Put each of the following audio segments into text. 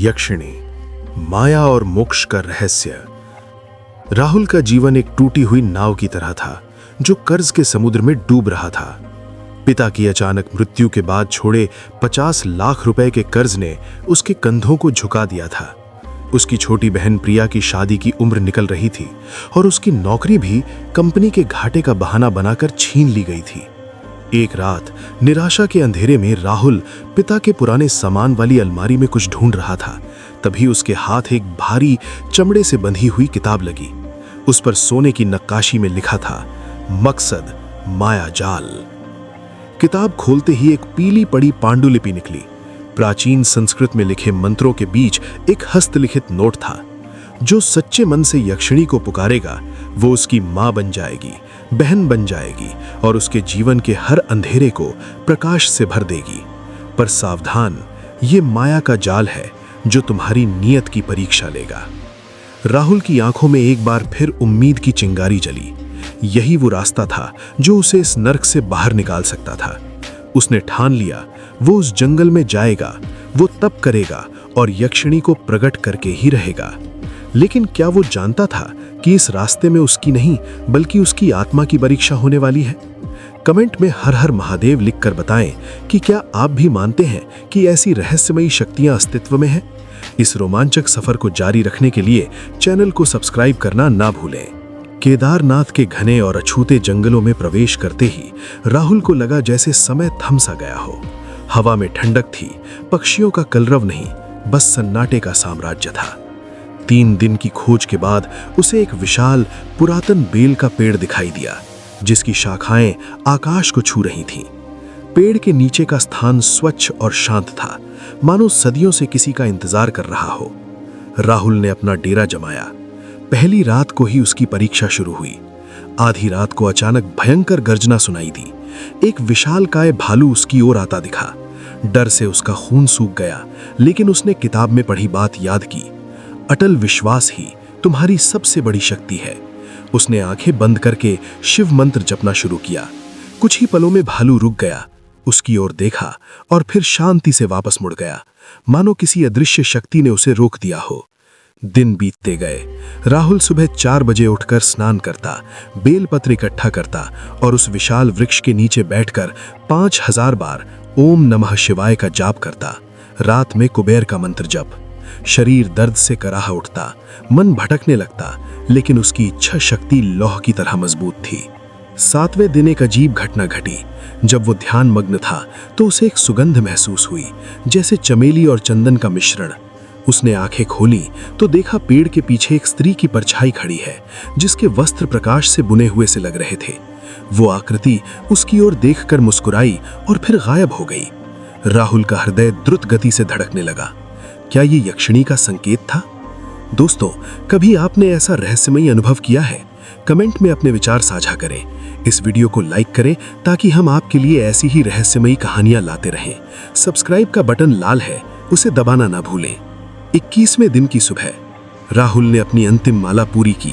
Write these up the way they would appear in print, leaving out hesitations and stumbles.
यक्षिणी, माया और मोक्ष का रहस्य। राहुल का जीवन एक टूटी हुई नाव की तरह था जो कर्ज के समुद्र में डूब रहा था। पिता की अचानक मृत्यु के बाद छोड़े 50 लाख रुपए के कर्ज ने उसके कंधों को झुका दिया था। उसकी छोटी बहन प्रिया की शादी की उम्र निकल रही थी और उसकी नौकरी भी कंपनी के घाटे का बहाना बनाकर छीन ली गई थी। एक रात निराशा के अंधेरे में राहुल पिता के पुराने सामान वाली अलमारी में कुछ ढूंढ रहा था। तभी उसके हाथ एक भारी चमड़े से बंधी हुई किताब लगी। उस पर सोने की नक्काशी में लिखा था, मकसद माया जाल। किताब खोलते ही एक पीली पड़ी पांडुलिपि निकली। प्राचीन संस्कृत में लिखे मंत्रों के बीच एक हस्तलिखित नोट था। जो सच्चे मन से यक्षिणी को पुकारेगा वो उसकी मां बन जाएगी, बहन बन जाएगी और उसके जीवन के हर अंधेरे को प्रकाश से भर देगी। पर सावधान, ये माया का जाल है जो तुम्हारी नीयत की परीक्षा लेगा। राहुल की आंखों में एक बार फिर उम्मीद की चिंगारी जली। यही वो रास्ता था जो उसे इस नर्क से बाहर निकाल सकता था। उसने ठान लिया, वो उस जंगल में जाएगा, वो तप करेगा और यक्षिणी को प्रकट करके ही रहेगा। लेकिन क्या वो जानता था कि इस रास्ते में उसकी नहीं बल्कि उसकी आत्मा की परीक्षा होने वाली है? कमेंट में हर हर महादेव लिखकर बताएं कि क्या आप भी मानते हैं कि ऐसी रहस्यमयी शक्तियां अस्तित्व में हैं? इस रोमांचक सफर को जारी रखने के लिए चैनल को सब्सक्राइब करना ना भूलें। केदारनाथ के घने और अछूते जंगलों में प्रवेश करते ही राहुल को लगा जैसे समय थम सा गया हो। हवा में ठंडक थी, पक्षियों का कलरव नहीं, बस सन्नाटे का साम्राज्य था। 3 दिन की खोज के बाद उसे एक विशाल पुरातन बेल का पेड़ दिखाई दिया जिसकी शाखाएं आकाश को छू रही थीं। पेड़ के नीचे का स्थान स्वच्छ और शांत था, मानो सदियों से किसी का इंतजार कर रहा हो। राहुल ने अपना डेरा जमाया। पहली रात को ही उसकी परीक्षा शुरू हुई। आधी रात को अचानक भयंकर गर्जना सुनाई दी। एक विशालकाय भालू उसकी ओर आता दिखा। डर से उसका खून सूख गया, लेकिन उसने किताब में पढ़ी बात याद की। अटल विश्वास ही तुम्हारी सबसे बड़ी शक्ति है। उसने आंखें बंद करके शिव मंत्र जपना शुरू किया। कुछ ही पलों में भालू रुक गया, उसकी ओर देखा और फिर शांति से वापस मुड़ गया, मानो किसी अदृश्य शक्ति ने उसे रोक दिया हो। दिन बीतते गए। राहुल सुबह 4 बजे उठकर स्नान करता, बेलपत्र इकट्ठा करता और उस विशाल वृक्ष के नीचे बैठकर 5000 बार ओम नमः शिवाय का जाप करता। रात में कुबेर का मंत्र जप। शरीर दर्द से कराह उठता, मन भटकने लगता, लेकिन उसकी इच्छा शक्ति लौह की तरह मजबूत थी। 7वें दिन एक अजीब घटना घटी। जब वो ध्यान मग्न था तो उसे एक सुगंध महसूस हुई, जैसे चमेली और चंदन का मिश्रण। उसने आंखें खोली तो देखा पेड़ के पीछे एक स्त्री की परछाई खड़ी है जिसके वस्त्र प्रकाश से बुने हुए से लग रहे थे। वो आकृति उसकी ओर देखकर मुस्कुराई और फिर गायब हो गई। राहुल का हृदय द्रुत गति से धड़कने लगा। क्या ये यक्षिणी का संकेत था? दोस्तों, कभी आपने ऐसा रहस्यमयी अनुभव किया है? कमेंट में अपने विचार साझा करें। इस वीडियो को लाइक करें ताकि हम आपके लिए ऐसी ही रहस्यमयी कहानियां लाते रहें। सब्सक्राइब का बटन लाल है, उसे दबाना ना भूलें। 21वें दिन की सुबह राहुल ने अपनी अंतिम माला पूरी की।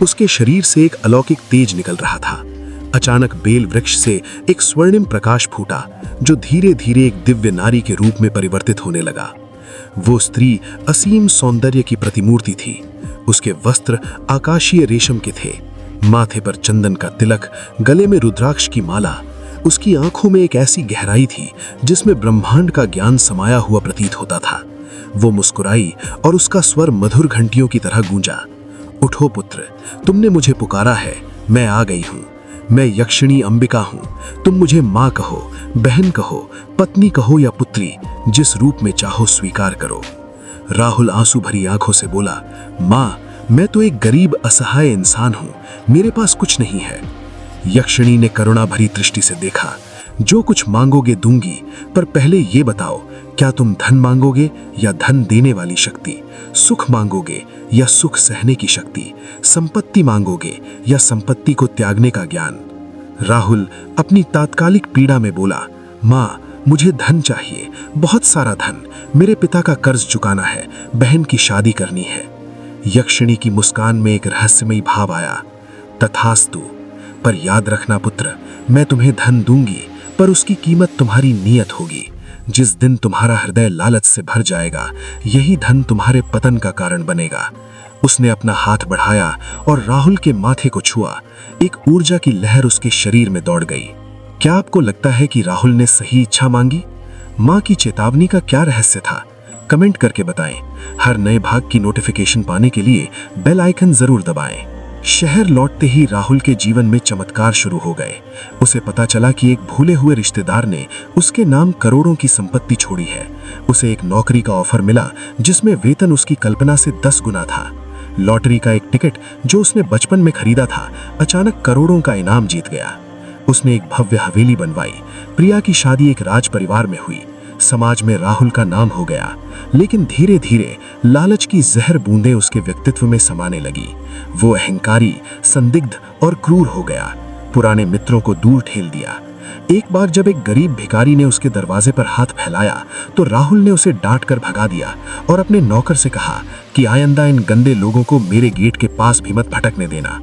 उसके शरीर से एक अलौकिक तेज निकल रहा था। अचानक बेल वृक्ष से एक स्वर्णिम प्रकाश फूटा जो धीरे धीरे एक दिव्य नारी के रूप में परिवर्तित होने लगा। वो स्त्री असीम सौंदर्य की प्रतिमूर्ति थी। उसके वस्त्र आकाशीय रेशम के थे, माथे पर चंदन का तिलक, गले में रुद्राक्ष की माला। उसकी आंखों में एक ऐसी गहराई थी जिसमें ब्रह्मांड का ज्ञान समाया हुआ प्रतीत होता था। वो मुस्कुराई और उसका स्वर मधुर घंटियों की तरह गूंजा। उठो पुत्र, तुमने मुझे पुकारा है, मैं आ गई हूँ। मैं यक्षिणी अंबिका हूँ। तुम मुझे माँ कहो, बहन कहो, पत्नी कहो या पुत्री, जिस रूप में चाहो स्वीकार करो। राहुल आंसू भरी आंखों से बोला, माँ, मैं तो एक गरीब असहाय इंसान हूँ, मेरे पास कुछ नहीं है। यक्षिणी ने करुणा भरी दृष्टि से देखा, जो कुछ मांगोगे दूंगी, पर पहले ये बताओ, क्या तुम धन मांगोगे या धन देने वाली शक्ति? सुख मांगोगे या सुख सहने की शक्ति? संपत्ति मांगोगे या संपत्ति को त्यागने का ज्ञान? राहुल अपनी तात्कालिक पीड़ा में बोला, माँ, मुझे धन चाहिए, बहुत सारा धन। मेरे पिता का कर्ज चुकाना है, बहन की शादी करनी है। यक्षिणी की मुस्कान में एक रहस्यमयी भाव आया, तथास्तु, पर याद रखना पुत्र, मैं तुम्हें धन दूंगी, पर उसकी कीमत तुम्हारी नीयत होगी। जिस दिन तुम्हारा हृदय लालच से भर जाएगा, यही धन तुम्हारे पतन का कारण बनेगा। उसने अपना हाथ बढ़ाया और राहुल के माथे को छुआ। एक ऊर्जा की लहर उसके शरीर में दौड़ गई। क्या आपको लगता है कि राहुल ने सही इच्छा मांगी? मां की चेतावनी का क्या रहस्य था? कमेंट करके बताएं। हर नए भाग की नोटिफिकेशन पाने के लिए बेल आइकन जरूर दबाएं। शहर लौटते ही राहुल के जीवन में चमत्कार शुरू हो गए। उसे पता चला कि एक भूले हुए रिश्तेदार ने उसके नाम करोड़ों की संपत्ति छोड़ी है। उसे एक नौकरी का ऑफर मिला जिसमें वेतन उसकी कल्पना से 10 गुना था। लॉटरी का एक टिकट जो उसने बचपन में खरीदा था, अचानक करोड़ों का इनाम जीत गया। उसने एक भव्य हवेली बनवाई। प्रिया की शादी एक राज परिवार में हुई। समाज में राहुल का नाम हो गया। लेकिन धीरे धीरे लालच की जहर बूंदें उसके व्यक्तित्व में समाने लगी। वो अहंकारी, संदिग्ध और क्रूर हो गया। पुराने मित्रों को दूर ठेल दिया। एक बार जब एक गरीब भिखारी ने उसके दरवाजे पर हाथ फैलाया तो राहुल ने उसे डांट कर भगा दिया और अपने नौकर से कहा कि आइंदा इन गंदे लोगों को मेरे गेट के पास भी मत भटकने देना।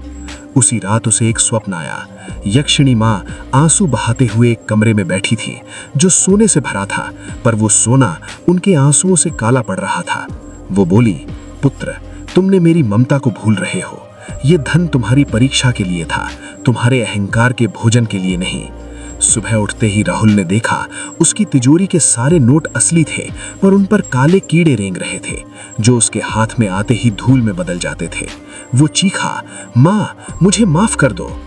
उसी रात उसे एक स्वप्न आया। यक्षिणी मां आंसू बहाते हुए एक कमरे में बैठी थी जो सोने से भरा था, पर वो सोना उनके आंसुओं से काला पड़ रहा था। वो बोली, पुत्र, तुमने मेरी ममता को भूल रहे हो। ये धन तुम्हारी परीक्षा के लिए था, तुम्हारे अहंकार के भोजन के लिए नहीं। सुबह उठते ही राहुल ने देखा उसकी तिजोरी के सारे नोट असली थे, पर उन पर काले कीड़े रेंग रहे थे जो उसके हाथ में आते ही धूल में बदल जाते थे। वो चीखा, मां, मुझे माफ कर दो।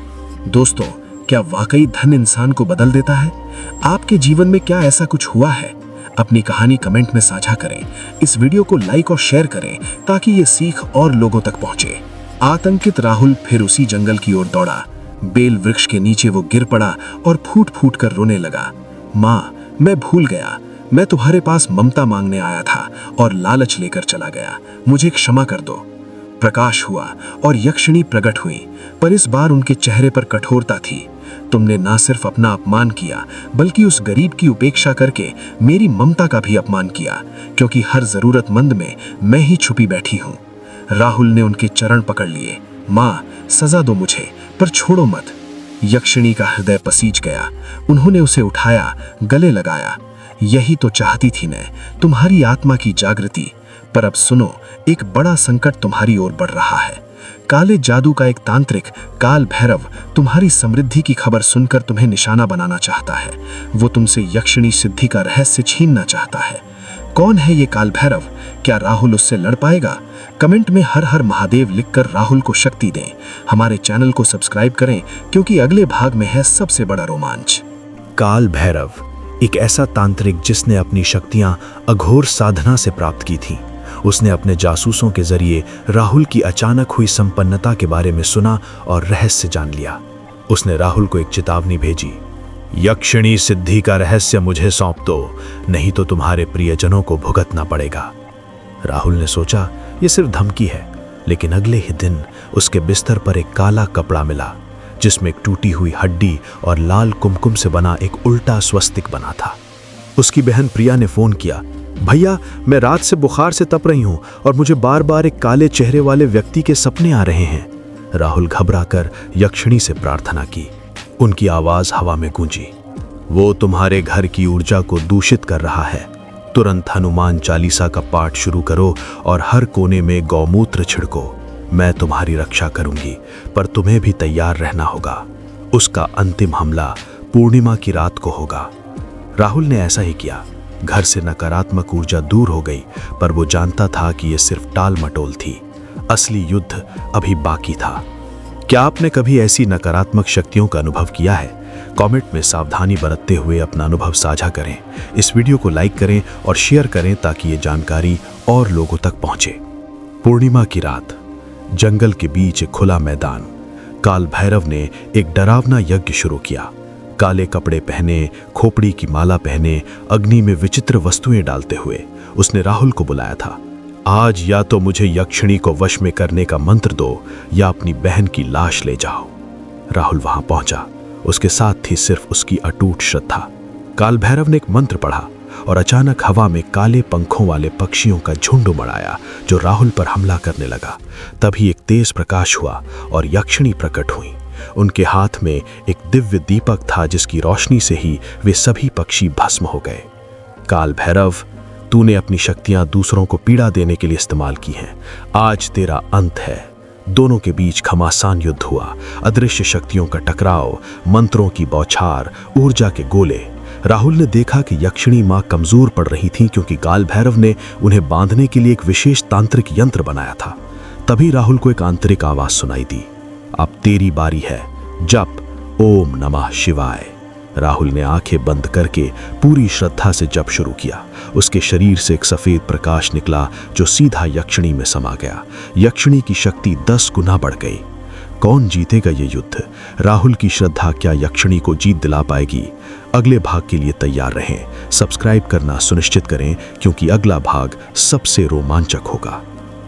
दोस्तों, क्या वाकई धन इंसान को बदल देता है? आपके जीवन में क्या ऐसा कुछ हुआ है? अपनी कहानी कमेंट में साझा करें। इस वीडियो को लाइक और शेयर करें ताकि ये सीख और लोगों तक पहुंचे। आतंकित राहुल फिर उसी जंगल की ओर दौड़ा। बेल वृक्ष के नीचे वो गिर पड़ा और फूट फूट कर रोने लगा। मां, मैं भूल गया। मैं तुम्हारे पास ममता मांगने आया था और लालच लेकर चला गया। मुझे क्षमा कर दो। प्रकाश हुआ और यक्षिणी प्रकट हुई, पर इस बार उनके चेहरे पर कठोरता थी। तुमने ना सिर्फ अपना अपमान किया, बल्कि उस गरीब की उपेक्षा करके मेरी ममता का भी अपमान किया, क्योंकि हर जरूरतमंद में मैं ही छुपी बैठी हूं। राहुल ने उनके चरण पकड़ लिए। मां, सजा दो मुझे, पर छोड़ो मत। यक्षिणी का हृदय पसीज गया। उन्होंने उसे उठाया, गले लगाया। यही तो चाहती थी मैं, तुम्हारी आत्मा की जागृति। पर अब सुनो, एक बड़ा संकट तुम्हारी ओर बढ़ रहा है। काले जादू का एक तांत्रिक, काल भैरव, तुम्हारी समृद्धि की खबर सुनकर तुम्हें निशाना बनाना चाहता है। वो तुमसे यक्षिणी सिद्धि का रहस्य छीनना चाहता है। कौन है ये काल भैरव? क्या राहुल उससे लड़ पाएगा? कमेंट में हर हर महादेव लिखकर राहुल को शक्ति दें। हमारे चैनल को सब्सक्राइब करें, क्योंकि अगले भाग में है सबसे बड़ा रोमांच। काल भैरव एक ऐसा तांत्रिक जिसने अपनी शक्तियां अघोर साधना से प्राप्त की थीं। उसने अपने जासूसों के जरिए राहुल की अचानक हुई संपन्नता के बारे में सुना और रहस्य जान लिया। उसने राहुल को एक चेतावनी भेजी, यक्षिणी सिद्धि का रहस्य मुझे सौंप दो, नहीं तो तुम्हारे प्रियजनों को भुगतना पड़ेगा। राहुल ने सोचा ये सिर्फ धमकी है, लेकिन अगले ही दिन उसके बिस्तर पर एक काला कपड़ा मिला जिसमें एक टूटी हुई हड्डी और लाल कुमकुम से बना एक उल्टा स्वस्तिक बना था। उसकी बहन प्रिया ने फोन किया, भैया, मैं रात से बुखार से तप रही हूं और मुझे बार बार एक काले चेहरे वाले व्यक्ति के सपने आ रहे हैं। राहुल घबराकर यक्षिणी से प्रार्थना की। उनकी आवाज हवा में गूंजी, वो तुम्हारे घर की ऊर्जा को दूषित कर रहा है। तुरंत हनुमान चालीसा का पाठ शुरू करो और हर कोने में गौमूत्र छिड़को। मैं तुम्हारी रक्षा करूंगी, पर तुम्हें भी तैयार रहना होगा। उसका अंतिम हमला पूर्णिमा की रात को होगा। राहुल ने ऐसा ही किया। घर से नकारात्मक ऊर्जा दूर हो गई, पर वो जानता था कि यह सिर्फ टाल मटोल थी। असली युद्ध अभी बाकी था। क्या आपने कभी ऐसी नकारात्मक शक्तियों का अनुभव किया है? कमेंट में सावधानी बरतते हुए अपना अनुभव साझा करें। इस वीडियो को लाइक करें और शेयर करें ताकि ये जानकारी और लोगों तक पहुंचे। पूर्णिमा की रात, जंगल के बीच एक खुला मैदान। काल भैरव ने एक डरावना यज्ञ शुरू किया। काले कपड़े पहने, खोपड़ी की माला पहने, अग्नि में विचित्र वस्तुएं डालते हुए उसने राहुल को बुलाया था। आज या तो मुझे यक्षिणी को वश में करने का मंत्र दो या अपनी बहन की लाश ले जाओ। राहुल वहां पहुंचा। उसके साथ थी सिर्फ उसकी अटूट श्रद्धा। काल भैरव ने एक मंत्र पढ़ा और अचानक हवा में काले पंखों वाले पक्षियों का झुंड उमड़ आया जो राहुल पर हमला करने लगा। तभी एक तेज प्रकाश हुआ और यक्षिणी प्रकट हुई। उनके हाथ में एक दिव्य दीपक था जिसकी रोशनी से ही वे सभी पक्षी भस्म हो गए। काल भैरव, तूने अपनी शक्तियां दूसरों को पीड़ा देने के लिए इस्तेमाल की हैं। आज तेरा अंत है। दोनों के बीच घमासान युद्ध हुआ। अदृश्य शक्तियों का टकराव, मंत्रों की बौछार, ऊर्जा के गोले। राहुल ने देखा कि यक्षिणी मां कमजोर पड़ रही थी क्योंकि काल भैरव ने उन्हें बांधने के लिए एक विशेष तांत्रिक यंत्र बनाया था। तभी राहुल को एक आंतरिक आवाज सुनाई दी, अब तेरी बारी है, जप ओम नमः शिवाय। राहुल ने आंखें बंद करके पूरी श्रद्धा से जप शुरू किया। उसके शरीर से एक सफेद प्रकाश निकला जो सीधा यक्षिणी में समा गया। यक्षिणी की शक्ति 10 गुना बढ़ गई। कौन जीतेगा ये युद्ध? राहुल की श्रद्धा क्या यक्षिणी को जीत दिला पाएगी? अगले भाग के लिए तैयार रहें। सब्सक्राइब करना सुनिश्चित करें क्योंकि अगला भाग सबसे रोमांचक होगा।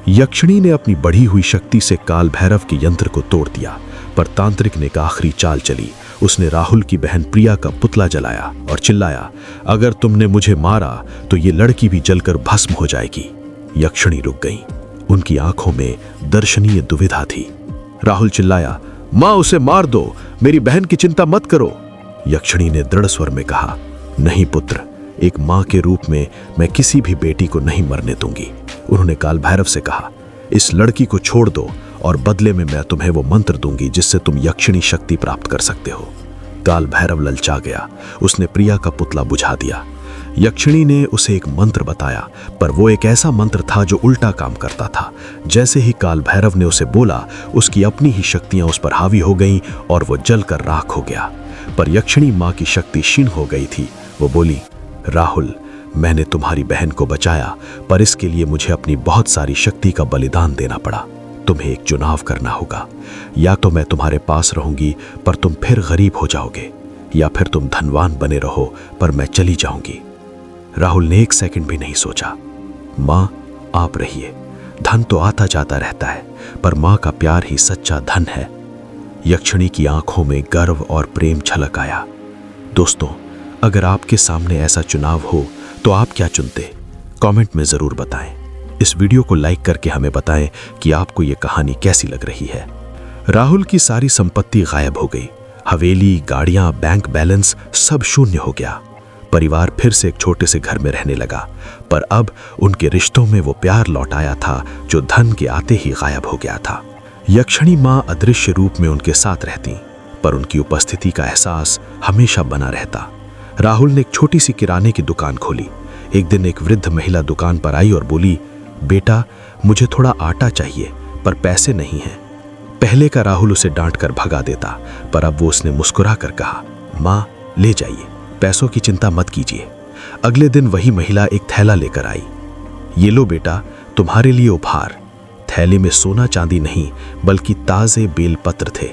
यक्षिणी ने अपनी बढ़ी हुई शक्ति से काल भैरव के यंत्र को तोड़ दिया, पर तांत्रिक ने एक आखिरी चाल चली। उसने राहुल की बहन प्रिया का पुतला जलाया और चिल्लाया, अगर तुमने मुझे मारा तो ये लड़की भी जलकर भस्म हो जाएगी। यक्षिणी रुक गई। उनकी आंखों में दर्शनीय दुविधा थी। राहुल चिल्लाया, मां उसे मार दो, मेरी बहन की चिंता मत करो। यक्षिणी ने दृढ़ स्वर में कहा, नहीं पुत्र, एक मां के रूप में मैं किसी भी बेटी को नहीं मरने दूंगी। उन्होंने काल भैरव से कहा, इस लड़की को छोड़ दो और बदले में मैं तुम्हें वो मंत्र दूंगी जिससे तुम यक्षिणी शक्ति प्राप्त कर सकते हो। काल भैरव ललचा गया। उसने प्रिया का पुतला बुझा दिया। यक्षिणी ने उसे एक मंत्र बताया, पर वो एक ऐसा मंत्र था जो उल्टा काम करता था। जैसे ही काल भैरव ने उसे बोला, उसकी अपनी ही शक्तियां उस पर हावी हो गईं और वो जलकर राख हो गया। पर यक्षिणी मां की शक्ति क्षीण हो गई थी। वो बोली, राहुल, मैंने तुम्हारी बहन को बचाया, पर इसके लिए मुझे अपनी बहुत सारी शक्ति का बलिदान देना पड़ा। तुम्हें एक चुनाव करना होगा, या तो मैं तुम्हारे पास रहूंगी पर तुम फिर गरीब हो जाओगे, या फिर तुम धनवान बने रहो पर मैं चली जाऊंगी। राहुल ने एक सेकंड भी नहीं सोचा। मां, आप रहिए। धन तो आता जाता रहता है, पर मां का प्यार ही सच्चा धन है। यक्षिणी की आंखों में गर्व और प्रेम झलक आया। दोस्तों, अगर आपके सामने ऐसा चुनाव हो तो आप क्या चुनते? कमेंट में जरूर बताएं। इस वीडियो को लाइक करके हमें बताएं कि आपको ये कहानी कैसी लग रही है। राहुल की सारी संपत्ति गायब हो गई। हवेली, गाड़ियां, बैंक बैलेंस सब शून्य हो गया। परिवार फिर से एक छोटे से घर में रहने लगा, पर अब उनके रिश्तों में वो प्यार लौट आया था जो धन के आते ही गायब हो गया था। यक्षिणी मां अदृश्य रूप में उनके साथ रहती, पर उनकी उपस्थिति का एहसास हमेशा बना रहता। राहुल ने एक छोटी सी किराने की दुकान खोली। एक दिन एक वृद्ध महिला दुकान पर आई और बोली, बेटा, मुझे थोड़ा आटा चाहिए पर पैसे नहीं हैं। पहले का राहुल उसे डांट कर भगा देता, पर अब वो उसने मुस्कुरा कर कहा, माँ ले जाइए, पैसों की चिंता मत कीजिए। अगले दिन वही महिला एक थैला लेकर आई। ये लो बेटा, तुम्हारे लिए उपहार। थैले में सोना चांदी नहीं बल्कि ताजे बेलपत्र थे।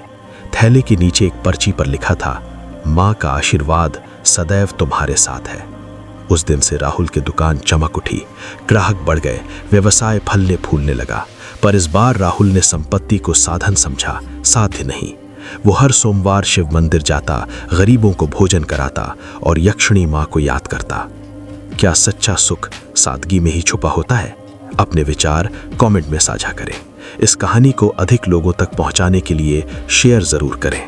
थैले के नीचे एक पर्ची पर लिखा था, माँ का आशीर्वाद सदैव तुम्हारे साथ है। उस दिन से राहुल की दुकान चमक उठी, ग्राहक बढ़ गए, व्यवसाय फलने फूलने लगा। पर इस बार राहुल ने संपत्ति को साधन समझा, साध्य नहीं। वो हर सोमवार शिव मंदिर जाता, गरीबों को भोजन कराता और यक्षिणी मां को याद करता। क्या सच्चा सुख सादगी में ही छुपा होता है? अपने विचार कमेंट में साझा करें। इस कहानी को अधिक लोगों तक पहुंचाने के लिए शेयर जरूर करें।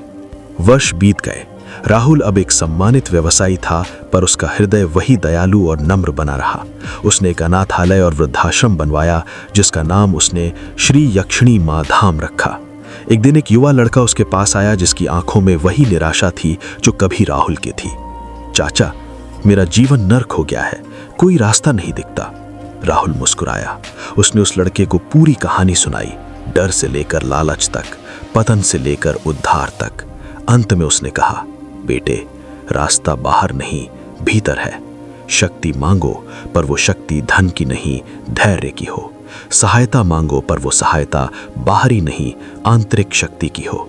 वर्ष बीत गए। राहुल अब एक सम्मानित व्यवसायी था, पर उसका हृदय वही दयालु और नम्र बना रहा। उसने एक अनाथालय और वृद्धाश्रम बनवाया जिसका नाम उसने श्री यक्षिणी मां धाम रखा। एक दिन एक युवा लड़का उसके पास आया जिसकी आंखों में वही निराशा थी जो कभी राहुल की थी। चाचा, मेरा जीवन नर्क हो गया है, कोई रास्ता नहीं दिखता। राहुल मुस्कुराया। उसने उस लड़के को पूरी कहानी सुनाई, डर से लेकर लालच तक, पतन से लेकर उद्धार तक। अंत में उसने कहा, बेटे, रास्ता बाहर नहीं भीतर है। शक्ति मांगो पर वो शक्ति धन की नहीं धैर्य की हो। सहायता मांगो पर वो सहायता बाहरी नहीं आंतरिक शक्ति की हो।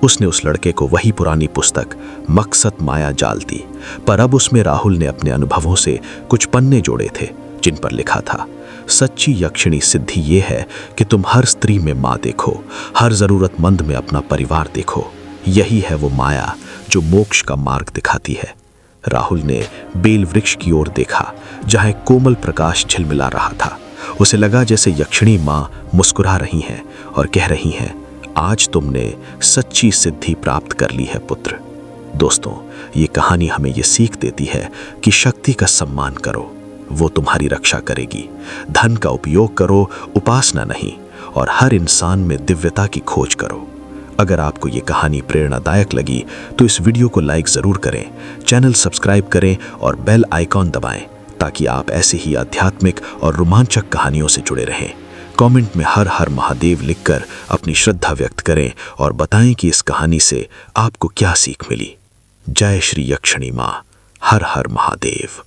उसने उस लड़के को वही पुरानी पुस्तक मकसद माया जाल दी, पर अब उसमें राहुल ने अपने अनुभवों से कुछ पन्ने जोड़े थे जिन पर लिखा था, सच्ची यक्षिणी सिद्धि ये है कि तुम हर स्त्री में माँ देखो, हर जरूरतमंद में अपना परिवार देखो। यही है वो माया जो मोक्ष का मार्ग दिखाती है। राहुल ने बेल वृक्ष की ओर देखा जहां एक कोमल प्रकाश झिलमिला रहा था। उसे लगा जैसे यक्षिणी मां मुस्कुरा रही हैं और कह रही हैं, आज तुमने सच्ची सिद्धि प्राप्त कर ली है पुत्र। दोस्तों, ये कहानी हमें ये सीख देती है कि शक्ति का सम्मान करो, वो तुम्हारी रक्षा करेगी। धन का उपयोग करो, उपासना नहीं, और हर इंसान में दिव्यता की खोज करो। अगर आपको ये कहानी प्रेरणादायक लगी तो इस वीडियो को लाइक ज़रूर करें, चैनल सब्सक्राइब करें और बेल आइकॉन दबाएं ताकि आप ऐसे ही आध्यात्मिक और रोमांचक कहानियों से जुड़े रहें। कमेंट में हर हर महादेव लिखकर अपनी श्रद्धा व्यक्त करें और बताएं कि इस कहानी से आपको क्या सीख मिली। जय श्री यक्षिणी माँ। हर हर महादेव।